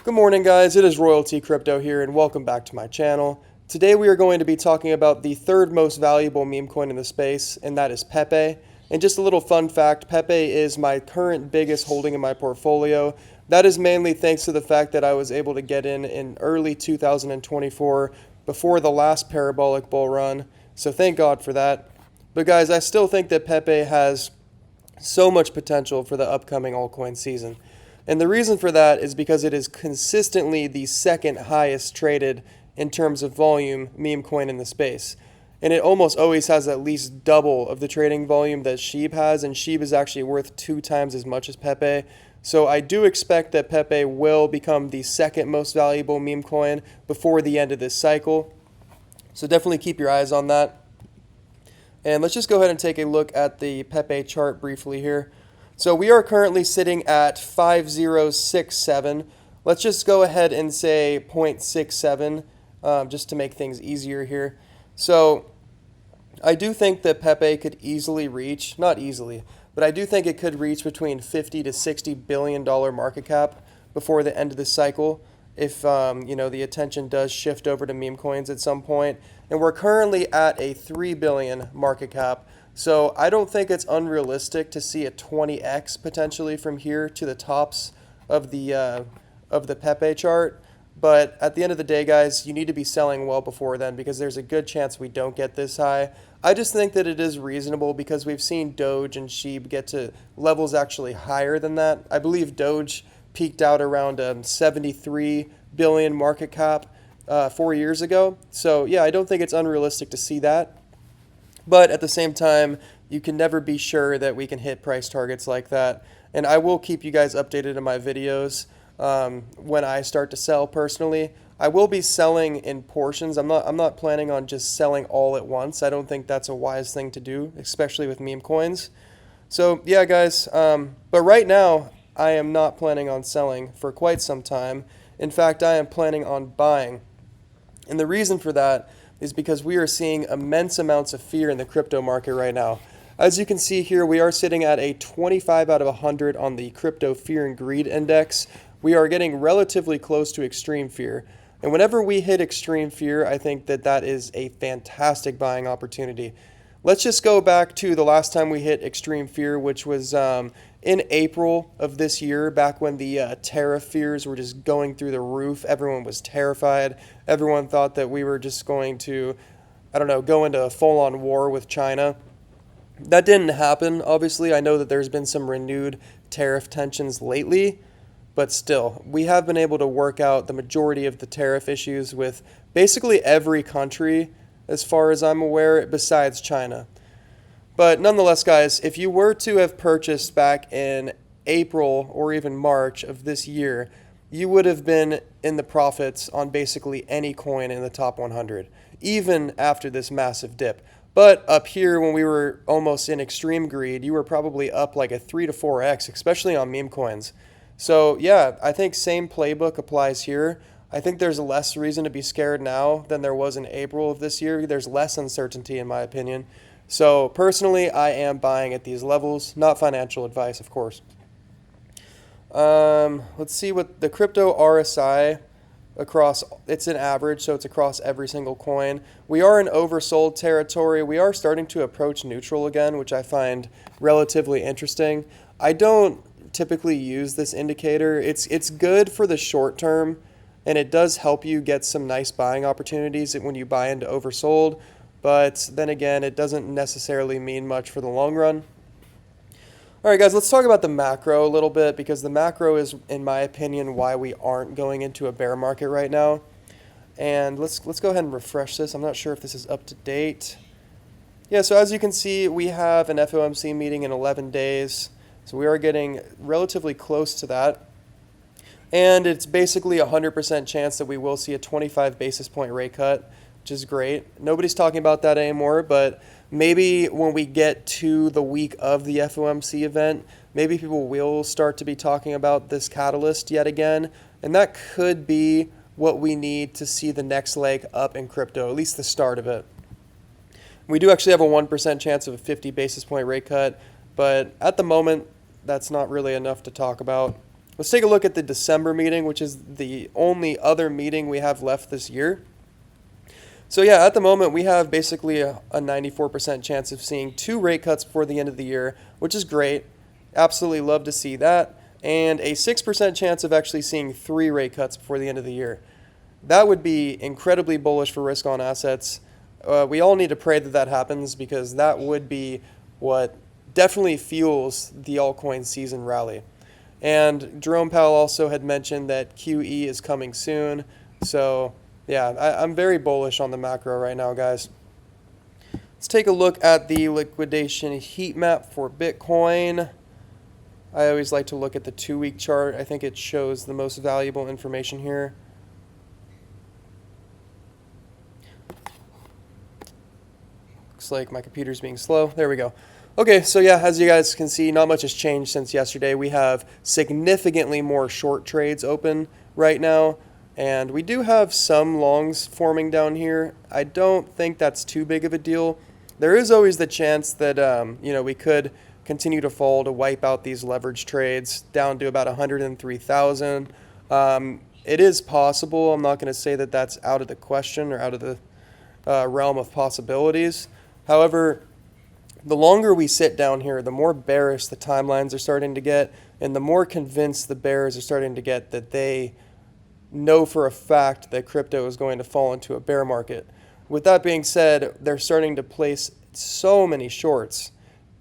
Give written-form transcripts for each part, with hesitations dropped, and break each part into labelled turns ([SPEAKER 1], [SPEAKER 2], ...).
[SPEAKER 1] Good morning, guys. It is Royalty Crypto here, and welcome back to my channel. Today we are going to be talking about the third most valuable meme coin in the space, and that is PEPE. And just a little fun fact, PEPE is my current biggest holding in my portfolio. That is mainly thanks to the fact that I was able to get in early 2024 before the last parabolic bull run. So thank God for that. But guys, I still think that PEPE has so much potential for the upcoming altcoin season. And the reason for that is because it is consistently the second highest traded in terms of volume meme coin in the space. And it almost always has at least double of the trading volume that SHIB has, and SHIB is actually worth 2 times as much as PEPE. So I do expect that PEPE will become the second most valuable meme coin before the end of this cycle. So definitely keep your eyes on that. And let's just go ahead and take a look at the PEPE chart briefly here. So we are currently sitting at 5067. Let's just go ahead and say 0.67 just to make things easier here. So I do think that PEPE could easily reach, not easily, but I do think it could reach between $50 to $60 billion market cap before the end of this cycle if the attention does shift over to meme coins at some point. And we're currently at a $3 billion market cap. So I don't think it's unrealistic to see a 20x potentially from here to the tops of the PEPE chart. But at the end of the day, guys, you need to be selling well before then because there's a good chance we don't get this high. I just think that it is reasonable because we've seen Doge and SHIB get to levels actually higher than that. I believe Doge peaked out around 73 billion market cap 4 years ago. So yeah, I don't think it's unrealistic to see that. But at the same time, you can never be sure that we can hit price targets like that. And I will keep you guys updated in my videos when I start to sell personally. I will be selling in portions. I'm not planning on just selling all at once. I don't think that's a wise thing to do, especially with meme coins. So yeah, guys. But right now, I am not planning on selling for quite some time. In fact, I am planning on buying. And the reason for that is because we are seeing immense amounts of fear in the crypto market right now. As you can see here, we are sitting at a 25 out of 100 on the crypto fear and greed index. We are getting relatively close to extreme fear. And whenever we hit extreme fear, I think that that is a fantastic buying opportunity. Let's just go back to the last time we hit extreme fear, which was in April of this year, back when the tariff fears were just going through the roof. Everyone was terrified. Everyone thought that we were just going to, go into a full-on war with China. That didn't happen, obviously. I know that there's been some renewed tariff tensions lately, but still, we have been able to work out the majority of the tariff issues with basically every country, as far as I'm aware, besides China. But nonetheless, guys, if you were to have purchased back in April or even March of this year, you would have been in the profits on basically any coin in the top 100, even after this massive dip. But up here, when we were almost in extreme greed, you were probably up like a 3 to 4x, especially on meme coins. So yeah, I think same playbook applies here. I think there's less reason to be scared now than there was in April of this year. There's less uncertainty, in my opinion. So personally, I am buying at these levels. Not financial advice, of course. Let's see what the crypto RSI across, it's an average, so it's across every single coin. We are in oversold territory. We are starting to approach neutral again, which I find relatively interesting. I don't typically use this indicator. It's good for the short term, and it does help you get some nice buying opportunities when you buy into oversold. But then again, it doesn't necessarily mean much for the long run. All right, guys, let's talk about the macro a little bit because the macro is, in my opinion, why we aren't going into a bear market right now. And let's go ahead and refresh this. I'm not sure if this is up to date. Yeah, so as you can see, we have an FOMC meeting in 11 days. So we are getting relatively close to that. And it's basically a 100% chance that we will see a 25 basis point rate cut, which is great. Nobody's talking about that anymore, but maybe when we get to the week of the FOMC event, maybe people will start to be talking about this catalyst yet again. And that could be what we need to see the next leg up in crypto, at least the start of it. We do actually have a 1% chance of a 50 basis point rate cut, but at the moment, that's not really enough to talk about. Let's take a look at the December meeting, which is the only other meeting we have left this year. So yeah, at the moment we have basically a 94% chance of seeing 2 rate cuts before the end of the year, which is great. Absolutely love to see that. And a 6% chance of actually seeing 3 rate cuts before the end of the year. That would be incredibly bullish for risk on assets. We all need to pray that that happens, because that would be what definitely fuels the altcoin season rally. And Jerome Powell also had mentioned that QE is coming soon. So yeah, I'm very bullish on the macro right now, guys. Let's take a look at the liquidation heat map for Bitcoin. I always like to look at the 2-week chart. I think it shows the most valuable information here. Looks like my computer's being slow. There we go. Okay, so yeah, as you guys can see, not much has changed since yesterday. We have significantly more short trades open right now, and we do have some longs forming down here. I don't think that's too big of a deal. There is always the chance that we could continue to fall to wipe out these leverage trades down to about 103,000. It is possible. I'm not going to say that that's out of the question or out of the realm of possibilities. However, the longer we sit down here, the more bearish the timelines are starting to get, and the more convinced the bears are starting to get that they know for a fact that crypto is going to fall into a bear market. With that being said, they're starting to place so many shorts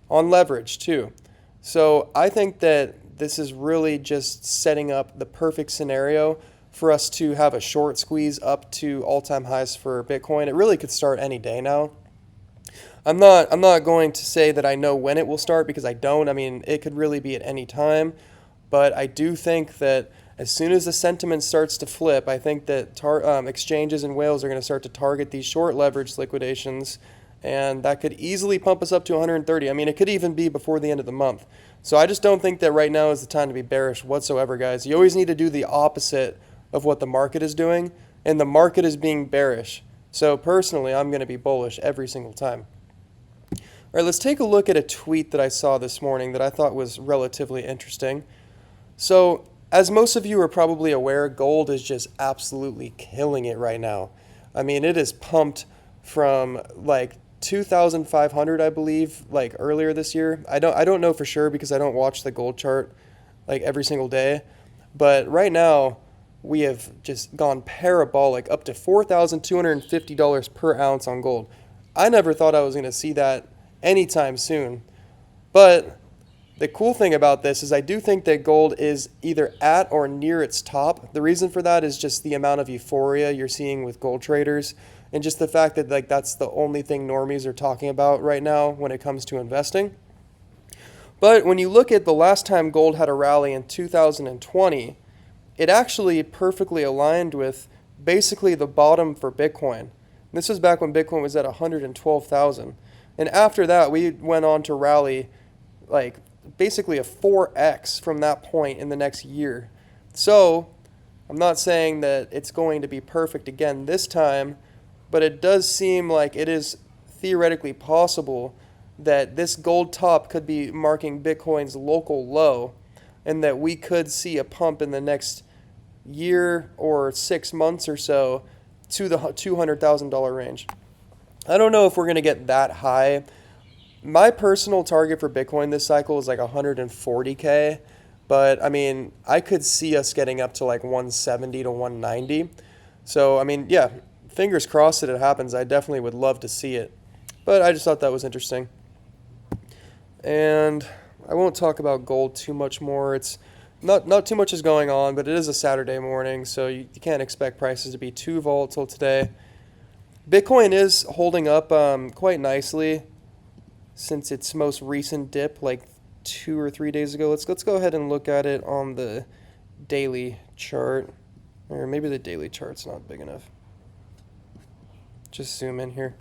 [SPEAKER 1] on leverage too. So I think that this is really just setting up the perfect scenario for us to have a short squeeze up to all-time highs for Bitcoin. It really could start any day now. I'm not going to say that I know when it will start, because I don't. I mean, it could really be at any time. But I do think that as soon as the sentiment starts to flip, I think that exchanges and whales are going to start to target these short leverage liquidations, and that could easily pump us up to 130. I mean, it could even be before the end of the month. So I just don't think that right now is the time to be bearish whatsoever, guys. You always need to do the opposite of what the market is doing, and the market is being bearish. So personally, I'm going to be bullish every single time. All right, let's take a look at a tweet that I saw this morning that I thought was relatively interesting. So, as most of you are probably aware, gold is just absolutely killing it right now. I mean, it is pumped from like 2,500, I believe, like earlier this year. I don't know for sure, because I don't watch the gold chart like every single day. But right now, we have just gone parabolic up to $4,250 per ounce on gold. I never thought I was going to see that anytime soon. But the cool thing about this is I do think that gold is either at or near its top. The reason for that is just the amount of euphoria you're seeing with gold traders, and just the fact that like that's the only thing normies are talking about right now when it comes to investing. But when you look at the last time gold had a rally in 2020, it actually perfectly aligned with basically the bottom for Bitcoin. This was back when Bitcoin was at 112,000. And after that, we went on to rally like basically a 4x from that point in the next year. So I'm not saying that it's going to be perfect again this time, but it does seem like it is theoretically possible that this gold top could be marking Bitcoin's local low, and that we could see a pump in the next year or 6 months or so to the $200,000 range. I don't know if we're going to get that high. My personal target for Bitcoin this cycle is like 140K, but I mean, I could see us getting up to like 170 to 190. So, I mean, yeah, fingers crossed that it happens. I definitely would love to see it, but I just thought that was interesting. And I won't talk about gold too much more. It's not too much is going on, but it is a Saturday morning, so you can't expect prices to be too volatile today. Bitcoin is holding up quite nicely since its most recent dip, like 2 or 3 days ago. Let's go ahead and look at it on the daily chart, or maybe the daily chart's not big enough. Just zoom in here.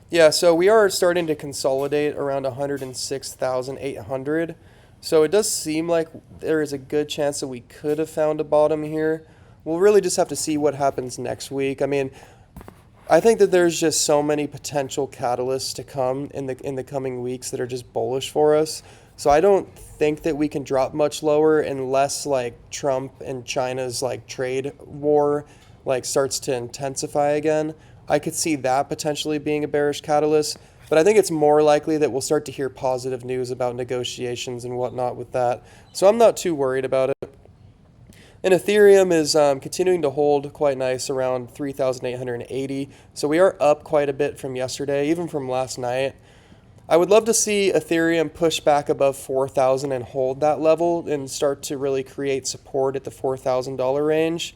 [SPEAKER 1] Yeah, so we are starting to consolidate around 106,800. So it does seem like there is a good chance that we could have found a bottom here. We'll really just have to see what happens next week. I mean, I think that there's just so many potential catalysts to come in the coming weeks that are just bullish for us. So I don't think that we can drop much lower unless like Trump and China's like trade war like starts to intensify again. I could see that potentially being a bearish catalyst, but I think it's more likely that we'll start to hear positive news about negotiations and whatnot with that. So I'm not too worried about it. And Ethereum is continuing to hold quite nice around 3,880. So we are up quite a bit from yesterday, even from last night. I would love to see Ethereum push back above 4,000 and hold that level and start to really create support at the $4,000 range.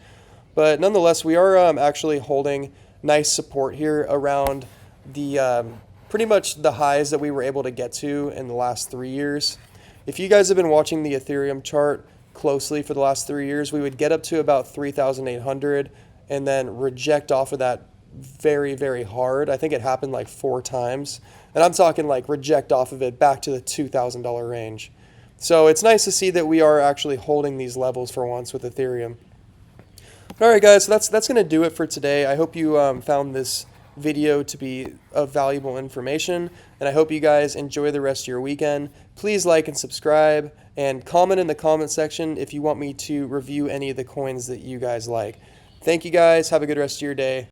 [SPEAKER 1] But nonetheless, we are actually holding nice support here around the pretty much the highs that we were able to get to in the last 3 years. If you guys have been watching the Ethereum chart closely for the last 3 years, we would get up to about 3,800 and then reject off of that very, very hard. I think it happened like 4 times. And I'm talking like reject off of it back to the $2,000 range. So it's nice to see that we are actually holding these levels for once with Ethereum. All right, guys, so that's going to do it for today. I hope you found this video to be of valuable information, and I hope you guys enjoy the rest of your weekend. Please like and subscribe, and comment in the comment section if you want me to review any of the coins that you guys like. Thank you guys. Have a good rest of your day.